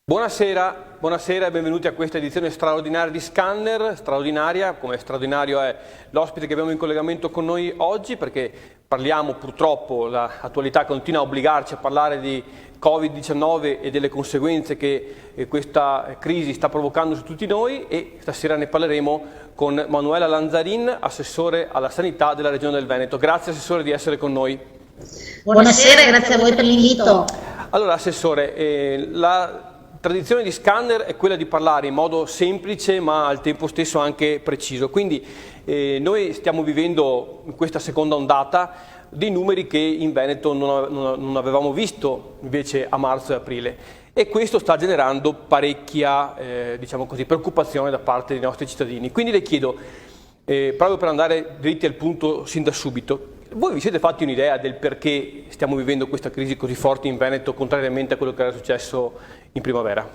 Buonasera, buonasera e benvenuti a questa edizione straordinaria di Scanner, straordinaria, come straordinario è l'ospite che abbiamo in collegamento con noi oggi, perché parliamo purtroppo, l'attualità continua a obbligarci a parlare di Covid-19 e delle conseguenze che questa crisi sta provocando su tutti noi, e stasera ne parleremo con Manuela Lanzarin, assessore alla sanità della Regione del Veneto. Grazie Assessore di essere con noi. Buonasera, grazie a voi per l'invito. Allora Assessore, la tradizione di Scanner è quella di parlare in modo semplice ma al tempo stesso anche preciso, quindi noi stiamo vivendo in questa seconda ondata dei numeri che in Veneto non avevamo visto invece a marzo e aprile, e questo sta generando parecchia diciamo così, preoccupazione da parte dei nostri cittadini. Quindi le chiedo, proprio per andare dritti al punto sin da subito, voi vi siete fatti un'idea del perché stiamo vivendo questa crisi così forte in Veneto, contrariamente a quello che era successo in primavera?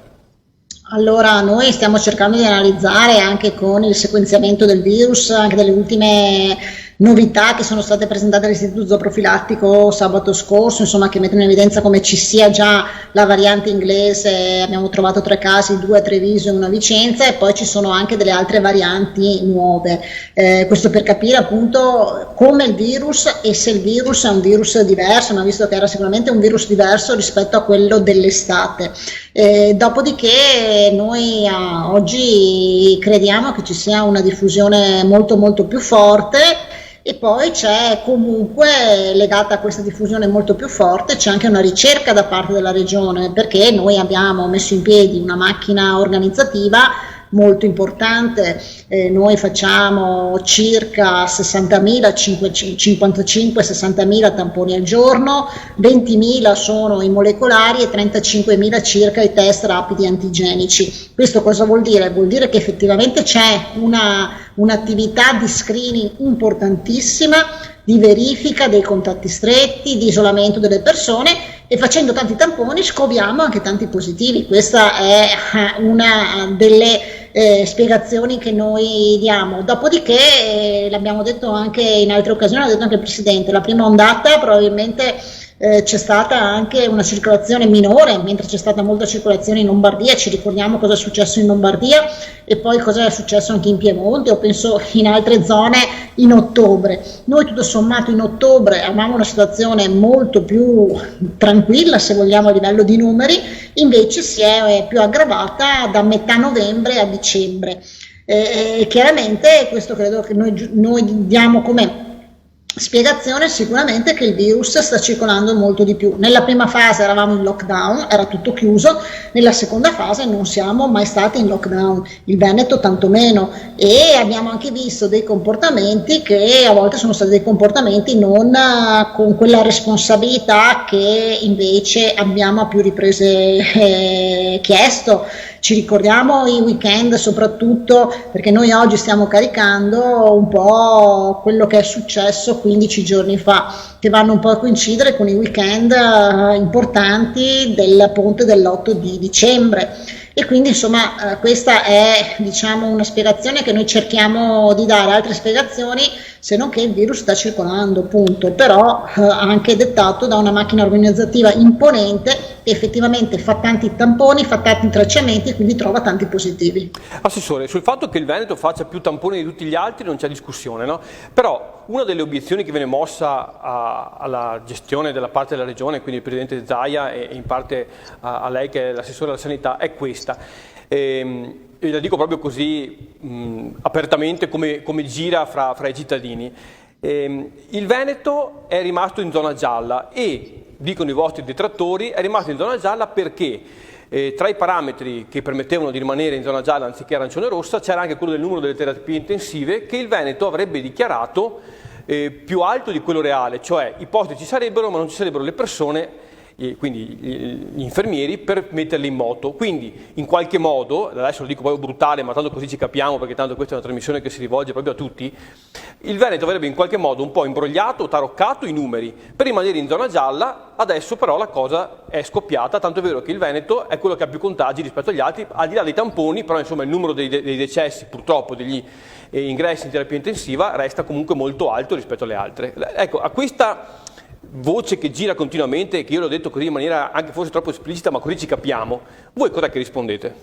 Allora, noi stiamo cercando di analizzare anche con il sequenziamento del virus, anche delle ultime novità che sono state presentate all'Istituto Zooprofilattico sabato scorso, insomma, che mettono in evidenza come ci sia già la variante inglese. Abbiamo trovato 3 casi, 2 a Treviso e 1 a Vicenza, e poi ci sono anche delle altre varianti nuove. Questo per capire appunto come il virus, e se il virus è un virus diverso, ma visto che era sicuramente un virus diverso rispetto a quello dell'estate. Dopodiché noi oggi crediamo che ci sia una diffusione molto più forte, e poi c'è comunque, legata a questa diffusione molto più forte, c'è anche una ricerca da parte della Regione, perché noi abbiamo messo in piedi una macchina organizzativa molto importante. Noi facciamo circa 60.000, 55-60.000 tamponi al giorno, 20.000 sono i molecolari e 35.000 circa i test rapidi antigenici. Questo cosa vuol dire? Vuol dire che effettivamente c'è un'attività di screening importantissima, di verifica dei contatti stretti, di isolamento delle persone, e facendo tanti tamponi scoviamo anche tanti positivi. Questa è una delle spiegazioni che noi diamo. Dopodiché, l'abbiamo detto anche in altre occasioni, l'ha detto anche il Presidente, la prima ondata probabilmente c'è stata anche una circolazione minore, mentre c'è stata molta circolazione in Lombardia. Ci ricordiamo cosa è successo in Lombardia e poi cosa è successo anche in Piemonte, o penso in altre zone, in ottobre. Noi tutto sommato in ottobre avevamo una situazione molto più tranquilla, se vogliamo, a livello di numeri, invece si è più aggravata da metà novembre a dicembre. Chiaramente questo credo che noi diamo come spiegazione sicuramente che il virus sta circolando molto di più. Nella prima fase eravamo in lockdown, era tutto chiuso, nella seconda fase non siamo mai stati in lockdown, il Veneto tantomeno, e abbiamo anche visto dei comportamenti che a volte sono stati dei comportamenti non con quella responsabilità che invece abbiamo a più riprese chiesto. Ci ricordiamo i weekend, soprattutto perché noi oggi stiamo caricando un po' quello che è successo 15 giorni fa, che vanno un po' a coincidere con i weekend importanti del ponte dell'8 di dicembre. E quindi insomma questa è, diciamo, una spiegazione che noi cerchiamo di dare. Altre spiegazioni, se non che il virus sta circolando, punto, però anche dettato da una macchina organizzativa imponente, che effettivamente fa tanti tamponi, fa tanti tracciamenti e quindi trova tanti positivi. Assessore, sul fatto che il Veneto faccia più tamponi di tutti gli altri non c'è discussione, no? Però una delle obiezioni che viene mossa alla gestione della parte della Regione, quindi il Presidente Zaia e in parte a lei che è l'assessore alla sanità, è questa. E la dico proprio così apertamente come gira fra i cittadini. Il Veneto è rimasto in zona gialla e, dicono i vostri detrattori, è rimasto in zona gialla perché tra i parametri che permettevano di rimanere in zona gialla anziché arancione rossa c'era anche quello del numero delle terapie intensive, che il Veneto avrebbe dichiarato più alto di quello reale, cioè i posti ci sarebbero ma non ci sarebbero le persone, quindi gli infermieri, per metterli in moto. Quindi in qualche modo, adesso lo dico proprio brutale, ma tanto così ci capiamo, perché tanto questa è una trasmissione che si rivolge proprio a tutti, il Veneto avrebbe in qualche modo un po' imbrogliato, taroccato i numeri per rimanere in zona gialla. Adesso però la cosa è scoppiata, tanto è vero che il Veneto è quello che ha più contagi rispetto agli altri, al di là dei tamponi, però insomma il numero dei decessi, purtroppo, degli ingressi in terapia intensiva resta comunque molto alto rispetto alle altre. Ecco, a questa voce che gira continuamente, che io l'ho detto così in maniera anche forse troppo esplicita, ma così ci capiamo, voi cosa che rispondete?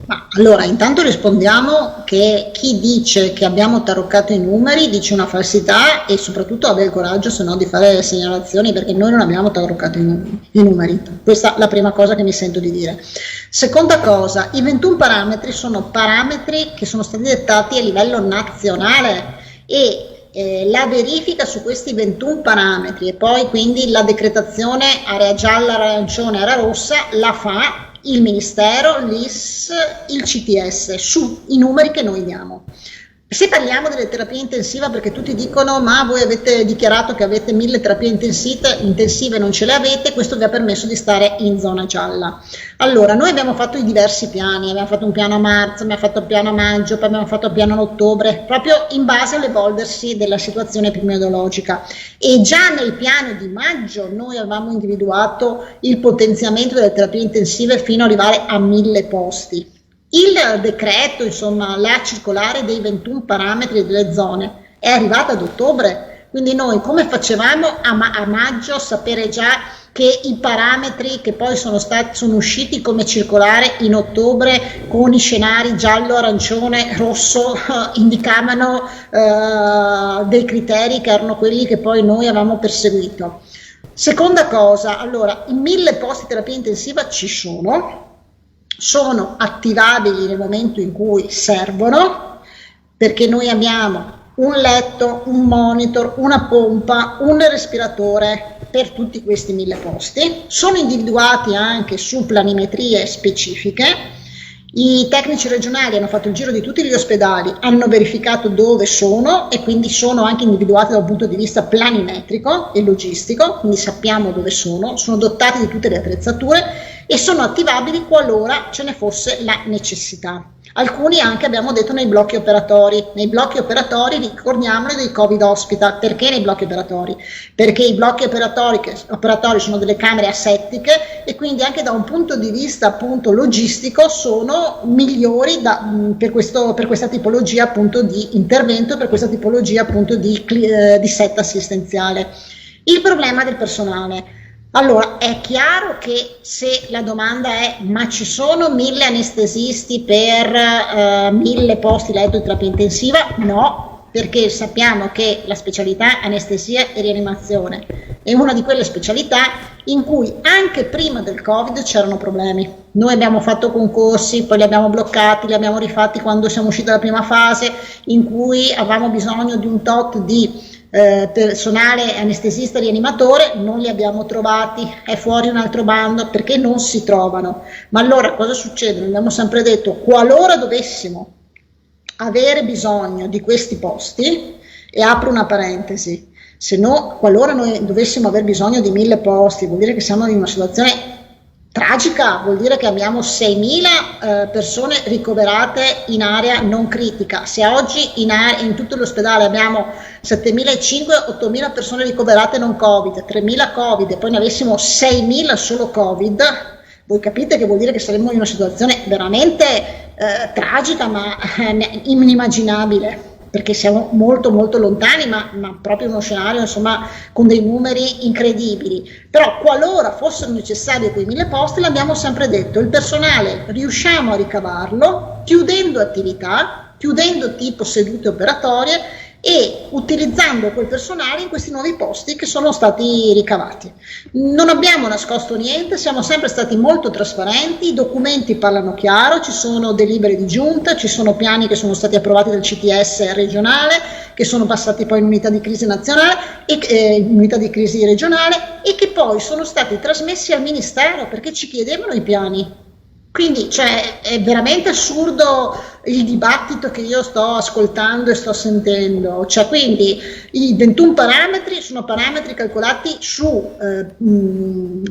Ma allora, intanto rispondiamo che chi dice che abbiamo taroccato i numeri dice una falsità e soprattutto abbia il coraggio, se no, di fare segnalazioni, perché noi non abbiamo taroccato i numeri. Questa è la prima cosa che mi sento di dire. Seconda cosa, i 21 parametri sono parametri che sono stati dettati a livello nazionale e la verifica su questi 21 parametri e poi quindi la decretazione area gialla, arancione, area rossa la fa il Ministero, l'IS, il CTS, sui numeri che noi diamo. Se parliamo delle terapie intensive, perché tutti dicono ma voi avete dichiarato che avete 1000 terapie intensive, non ce le avete, questo vi ha permesso di stare in zona gialla. Allora, noi abbiamo fatto i diversi piani, abbiamo fatto un piano a marzo, abbiamo fatto un piano a maggio, poi abbiamo fatto un piano a ottobre, proprio in base all'evolversi della situazione epidemiologica. E già nel piano di maggio noi avevamo individuato il potenziamento delle terapie intensive fino ad arrivare a 1000 posti. Il decreto, insomma, la circolare dei 21 parametri delle zone è arrivata ad ottobre, quindi noi come facevamo a maggio sapere già che i parametri che poi sono usciti come circolare in ottobre con i scenari giallo, arancione, rosso indicavano dei criteri che erano quelli che poi noi avevamo perseguito. Seconda cosa, allora, i 1000 posti terapia intensiva ci sono attivabili nel momento in cui servono, perché noi abbiamo un letto, un monitor, una pompa, un respiratore per tutti questi 1000 posti, sono individuati anche su planimetrie specifiche. I tecnici regionali hanno fatto il giro di tutti gli ospedali, hanno verificato dove sono e quindi sono anche individuati da un punto di vista planimetrico e logistico, quindi sappiamo dove sono dotati di tutte le attrezzature e sono attivabili qualora ce ne fosse la necessità. Alcuni anche abbiamo detto nei blocchi operatori. Nei blocchi operatori ricordiamoli dei Covid Hospital. Perché nei blocchi operatori? Perché i blocchi operatori sono delle camere asettiche e quindi anche da un punto di vista appunto logistico sono migliori per questa tipologia appunto di intervento, per questa tipologia appunto di set assistenziale. Il problema del personale. Allora, è chiaro che se la domanda è ma ci sono 1000 anestesisti per 1000 posti letto di terapia intensiva? No, perché sappiamo che la specialità anestesia e rianimazione è una di quelle specialità in cui anche prima del Covid c'erano problemi. Noi abbiamo fatto concorsi, poi li abbiamo bloccati, li abbiamo rifatti quando siamo usciti dalla prima fase in cui avevamo bisogno di un tot di personale anestesista rianimatore, non li abbiamo trovati, è fuori un altro bando perché non si trovano. Ma allora cosa succede? Noi abbiamo sempre detto, qualora dovessimo avere bisogno di questi posti, e apro una parentesi, se no, qualora noi dovessimo aver bisogno di 1000 posti, vuol dire che siamo in una situazione tragica, vuol dire che abbiamo 6.000 persone ricoverate in area non critica. Se oggi in tutto l'ospedale abbiamo 7.500, 8.000 persone ricoverate non Covid, 3.000 Covid e poi ne avessimo 6.000 solo Covid, voi capite che vuol dire che saremmo in una situazione veramente tragica ma inimmaginabile, perché siamo molto molto lontani, ma proprio uno scenario insomma con dei numeri incredibili. Però qualora fossero necessari quei 1000 posti, l'abbiamo sempre detto, il personale riusciamo a ricavarlo chiudendo attività, chiudendo tipo sedute operatorie e utilizzando quel personale in questi nuovi posti che sono stati ricavati. Non abbiamo nascosto niente, siamo sempre stati molto trasparenti, i documenti parlano chiaro, ci sono delibere di giunta, ci sono piani che sono stati approvati dal CTS regionale, che sono passati poi in unità di crisi nazionale e unità di crisi regionale e che poi sono stati trasmessi al Ministero perché ci chiedevano i piani. Quindi è veramente assurdo il dibattito che io sto ascoltando e sto sentendo. Quindi i 21 parametri sono parametri calcolati su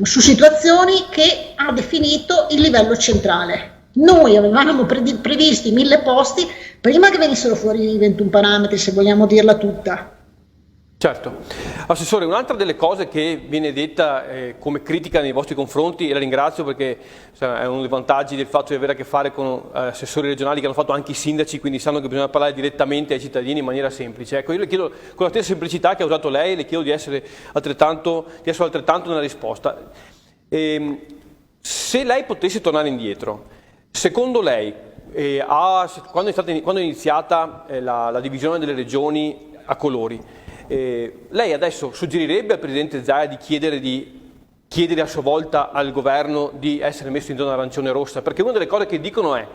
situazioni che ha definito il livello centrale. Noi avevamo previsti 1000 posti prima che venissero fuori i 21 parametri, se vogliamo dirla tutta. Certo. Assessore, un'altra delle cose che viene detta come critica nei vostri confronti, e la ringrazio perché è uno dei vantaggi del fatto di avere a che fare con assessori regionali che hanno fatto anche i sindaci, quindi sanno che bisogna parlare direttamente ai cittadini in maniera semplice. Ecco, io le chiedo, con la stessa semplicità che ha usato lei, le chiedo di essere altrettanto nella risposta. Se lei potesse tornare indietro, secondo lei, quando è iniziata la divisione delle regioni a colori, lei adesso suggerirebbe al Presidente Zaia di chiedere a sua volta al governo di essere messo in zona arancione e rossa? Perché una delle cose che dicono è: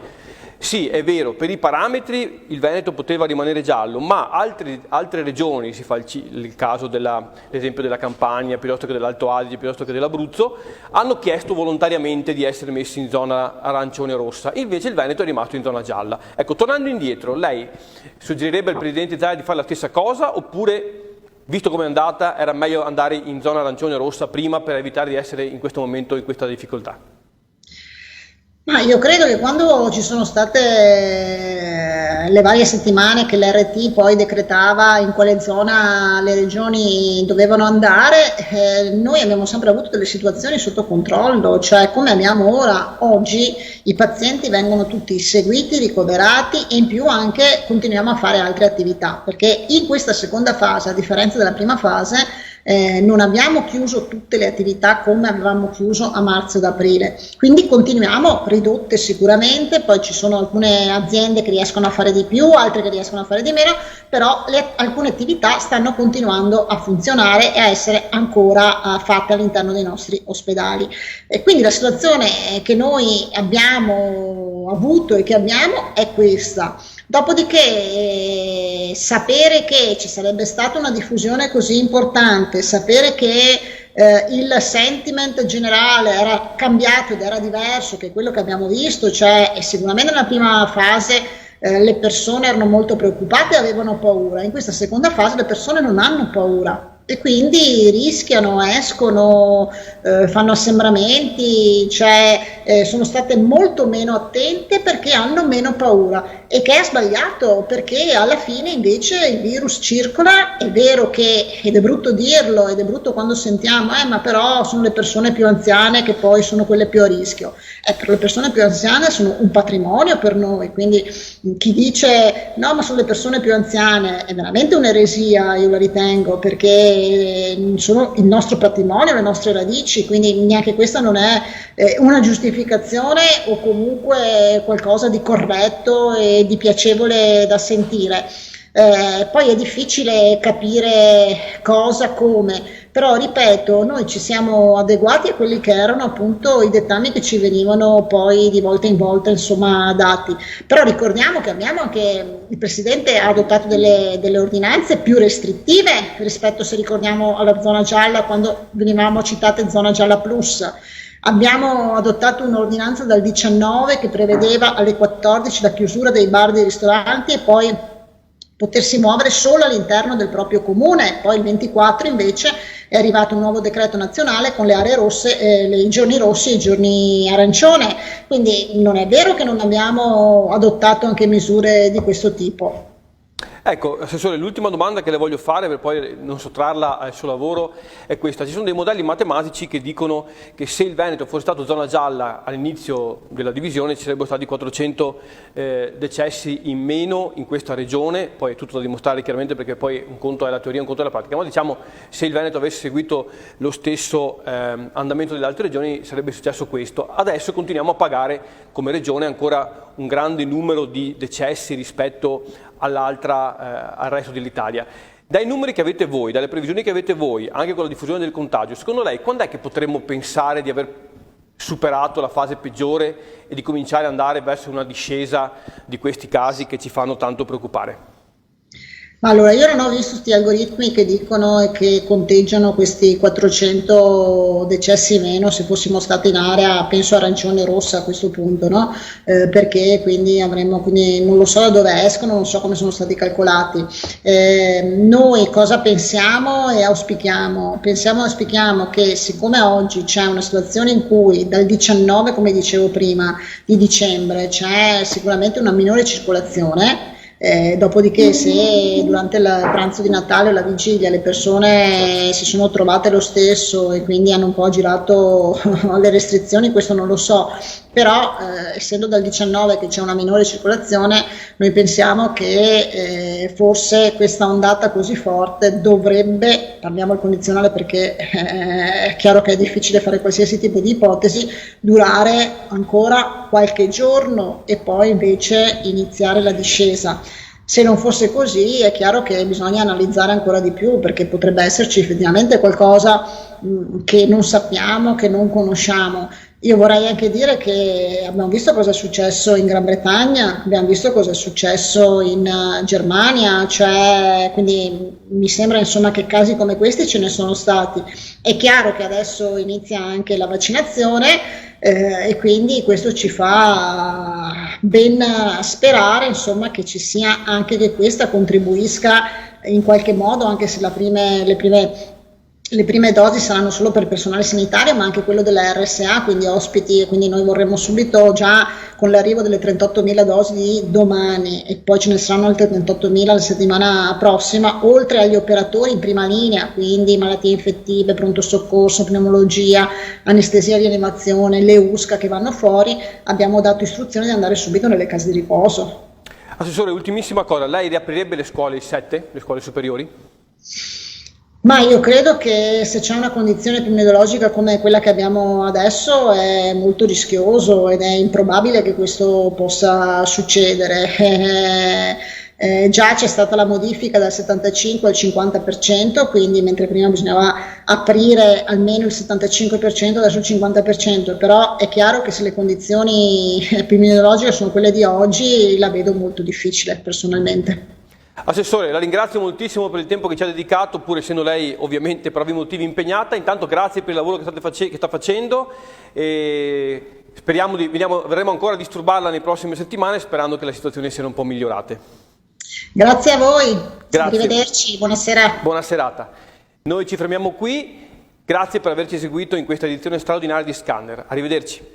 sì, è vero, per i parametri il Veneto poteva rimanere giallo, ma altre regioni, si fa il caso l'esempio della Campania, piuttosto che dell'Alto Adige, piuttosto che dell'Abruzzo, hanno chiesto volontariamente di essere messi in zona arancione e rossa, invece il Veneto è rimasto in zona gialla. Ecco, tornando indietro, lei suggerirebbe al Presidente Zaia di fare la stessa cosa, oppure, visto come è andata, era meglio andare in zona arancione e rossa prima per evitare di essere in questo momento in questa difficoltà? Ma io credo che quando ci sono state le varie settimane che l'RT poi decretava in quale zona le regioni dovevano andare, noi abbiamo sempre avuto delle situazioni sotto controllo, cioè come abbiamo ora. Oggi i pazienti vengono tutti seguiti, ricoverati e in più anche continuiamo a fare altre attività, perché in questa seconda fase, a differenza della prima fase, non abbiamo chiuso tutte le attività come avevamo chiuso a marzo ed aprile, quindi continuiamo, ridotte sicuramente, poi ci sono alcune aziende che riescono a fare di più, altre che riescono a fare di meno, però alcune attività stanno continuando a funzionare e a essere ancora fatte all'interno dei nostri ospedali. E quindi la situazione che noi abbiamo avuto e che abbiamo è questa. Dopodiché sapere che ci sarebbe stata una diffusione così importante, sapere che il sentiment generale era cambiato ed era diverso che quello che abbiamo visto, cioè sicuramente nella prima fase le persone erano molto preoccupate e avevano paura, in questa seconda fase le persone non hanno paura e quindi rischiano, escono, fanno assembramenti, cioè sono state molto meno attente perché hanno meno paura, e che è sbagliato perché alla fine invece il virus circola. È vero che, ed è brutto dirlo, ed è brutto quando sentiamo ma però sono le persone più anziane che poi sono quelle più a rischio. Per le persone più anziane sono un patrimonio per noi, quindi chi dice no ma sono le persone più anziane è veramente un'eresia, io la ritengo, perché sono il nostro patrimonio, le nostre radici, quindi neanche questa non è una giustificazione o comunque qualcosa di corretto e di piacevole da sentire. Poi è difficile capire cosa, come, però ripeto, noi ci siamo adeguati a quelli che erano appunto i dettami che ci venivano poi di volta in volta insomma dati, però ricordiamo che abbiamo anche, il Presidente ha adottato delle ordinanze più restrittive rispetto, se ricordiamo, alla zona gialla, quando venivamo citate zona gialla plus. Abbiamo adottato un'ordinanza dal 19 che prevedeva alle 14 la chiusura dei bar e dei ristoranti e poi potersi muovere solo all'interno del proprio comune. Poi il 24 invece è arrivato un nuovo decreto nazionale con le aree rosse, i giorni rossi e i giorni arancione, quindi non è vero che non abbiamo adottato anche misure di questo tipo. Ecco, Assessore, l'ultima domanda che le voglio fare per poi non sottrarla al suo lavoro è questa. Ci sono dei modelli matematici che dicono che se il Veneto fosse stato zona gialla all'inizio della divisione ci sarebbero stati 400 decessi in meno in questa regione, poi è tutto da dimostrare chiaramente perché poi un conto è la teoria, un conto è la pratica, ma diciamo se il Veneto avesse seguito lo stesso andamento delle altre regioni sarebbe successo questo. Adesso continuiamo a pagare come regione ancora un grande numero di decessi rispetto al resto dell'Italia. Dai numeri che avete voi, dalle previsioni che avete voi, anche con la diffusione del contagio, secondo lei quando è che potremmo pensare di aver superato la fase peggiore e di cominciare ad andare verso una discesa di questi casi che ci fanno tanto preoccupare? Allora, io non ho visto questi algoritmi che dicono e che conteggiano questi 400 decessi meno se fossimo stati in area, penso arancione rossa a questo punto, no? Perché quindi non lo so da dove escono, non so come sono stati calcolati. Noi cosa pensiamo e auspichiamo? Pensiamo e auspichiamo che siccome oggi c'è una situazione in cui dal 19, come dicevo prima, di dicembre c'è sicuramente una minore circolazione, Dopodiché se durante il pranzo di Natale o la vigilia le persone si sono trovate lo stesso e quindi hanno un po' girato alle restrizioni, questo non lo so, però essendo dal 19 che c'è una minore circolazione, noi pensiamo che forse questa ondata così forte dovrebbe, parliamo al condizionale perché è chiaro che è difficile fare qualsiasi tipo di ipotesi, durare ancora qualche giorno e poi invece iniziare la discesa. Se non fosse così è chiaro che bisogna analizzare ancora di più perché potrebbe esserci effettivamente qualcosa che non sappiamo, che non conosciamo. Io vorrei anche dire che abbiamo visto cosa è successo in Gran Bretagna, abbiamo visto cosa è successo in Germania, cioè, quindi mi sembra insomma che casi come questi ce ne sono stati. È chiaro che adesso inizia anche la vaccinazione e quindi questo ci fa ben sperare insomma che ci sia anche che questa contribuisca in qualche modo, anche se le prime dosi saranno solo per personale sanitario, ma anche quello della RSA, quindi ospiti, quindi noi vorremmo subito già con l'arrivo delle 38.000 dosi di domani e poi ce ne saranno altre 38.000 la settimana prossima, oltre agli operatori in prima linea, quindi malattie infettive, pronto soccorso, pneumologia, anestesia, rianimazione, le USCA che vanno fuori, abbiamo dato istruzione di andare subito nelle case di riposo. Assessore, ultimissima cosa, lei riaprirebbe le scuole il 7, le scuole superiori? Ma io credo che se c'è una condizione epidemiologica come quella che abbiamo adesso è molto rischioso ed è improbabile che questo possa succedere. Già c'è stata la modifica dal 75 al 50%, quindi mentre prima bisognava aprire almeno il 75%, adesso il 50%, però è chiaro che se le condizioni epidemiologiche sono quelle di oggi, la vedo molto difficile personalmente. Assessore, la ringrazio moltissimo per il tempo che ci ha dedicato, pur essendo lei ovviamente per ovvi motivi impegnata. Intanto grazie per il lavoro che sta facendo e speriamo verremo ancora a disturbarla nelle prossime settimane sperando che la situazione sia un po' migliorate. Grazie a voi, Grazie. arrivederci, buonasera. Buona serata. Noi ci fermiamo qui, grazie per averci seguito in questa edizione straordinaria di Scanner. Arrivederci.